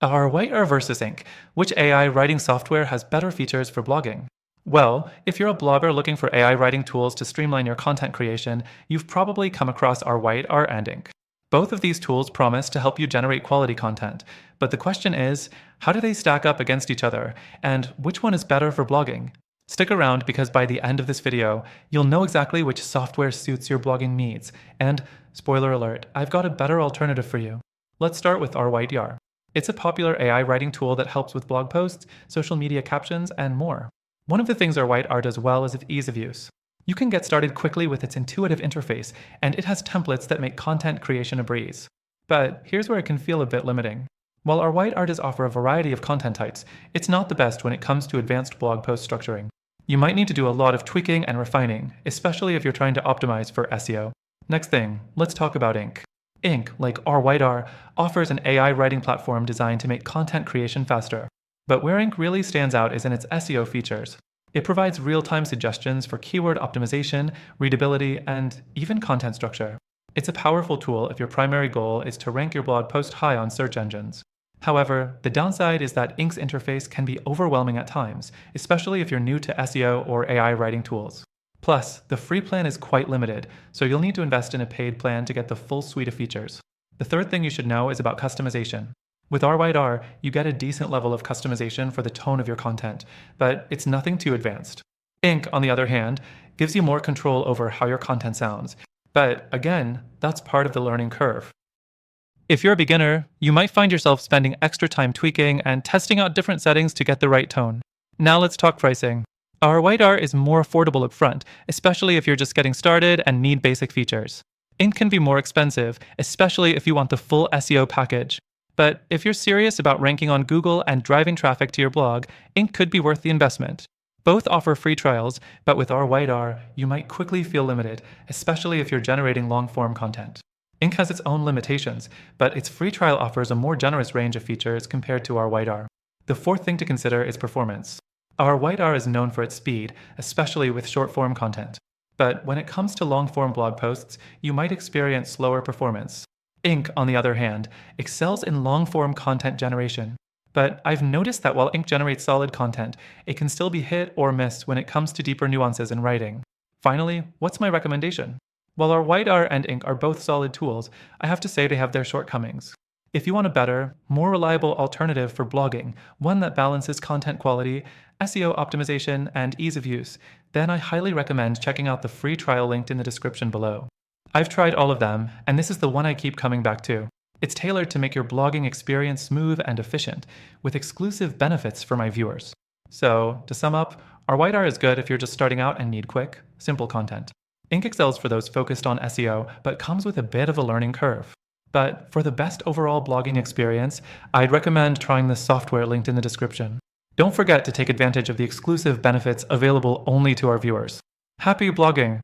Are Rytr versus Ink? Which AI writing software has better features for blogging? Well, if you're a blogger looking for AI writing tools to streamline your content creation, you've probably come across our Rytr and Ink. Both of these tools promise to help you generate quality content, but the question is, how do they stack up against each other, and which one is better for blogging? Stick around because by the end of this video, you'll know exactly which software suits your blogging needs, and, spoiler alert, I've got a better alternative for you. Let's start with our Rytr. It's a popular AI writing tool that helps with blog posts, social media captions, and more. One of the things our Rytr does well is ease of use. You can get started quickly with its intuitive interface, and it has templates that make content creation a breeze. But here's where it can feel a bit limiting. While our Rytr does offer a variety of content types, it's not the best when it comes to advanced blog post structuring. You might need to do a lot of tweaking and refining, especially if you're trying to optimize for SEO. Next thing, let's talk about Ink. Ink, like our Rytr, offers an AI writing platform designed to make content creation faster. But where Ink really stands out is in its SEO features. It provides real-time suggestions for keyword optimization, readability, and even content structure. It's a powerful tool if your primary goal is to rank your blog post high on search engines. However, the downside is that Ink's interface can be overwhelming at times, especially if you're new to SEO or AI writing tools. Plus, the free plan is quite limited, so you'll need to invest in a paid plan to get the full suite of features. The third thing you should know is about customization. With our Rytr, you get a decent level of customization for the tone of your content, but it's nothing too advanced. Ink, on the other hand, gives you more control over how your content sounds, but again, that's part of the learning curve. If you're a beginner, you might find yourself spending extra time tweaking and testing out different settings to get the right tone. Now let's talk pricing. Our Rytr is more affordable up front, especially if you're just getting started and need basic features. Ink can be more expensive, especially if you want the full SEO package. But if you're serious about ranking on Google and driving traffic to your blog, Ink could be worth the investment. Both offer free trials, but with our Rytr, you might quickly feel limited, especially if you're generating long-form content. Ink has its own limitations, but its free trial offers a more generous range of features compared to our Rytr. The fourth thing to consider is performance. Our Rytr is known for its speed, especially with short-form content. But when it comes to long-form blog posts, you might experience slower performance. Ink, on the other hand, excels in long-form content generation. But I've noticed that while Ink generates solid content, it can still be hit or miss when it comes to deeper nuances in writing. Finally, what's my recommendation? While our Rytr and Ink are both solid tools, I have to say they have their shortcomings. If you want a better, more reliable alternative for blogging, one that balances content quality, SEO optimization, and ease of use, then I highly recommend checking out the free trial linked in the description below. I've tried all of them, and this is the one I keep coming back to. It's tailored to make your blogging experience smooth and efficient, with exclusive benefits for my viewers. So, to sum up, our Rytr is good if you're just starting out and need quick, simple content. Ink excels for those focused on SEO, but comes with a bit of a learning curve. But for the best overall blogging experience, I'd recommend trying the software linked in the description. Don't forget to take advantage of the exclusive benefits available only to our viewers. Happy blogging!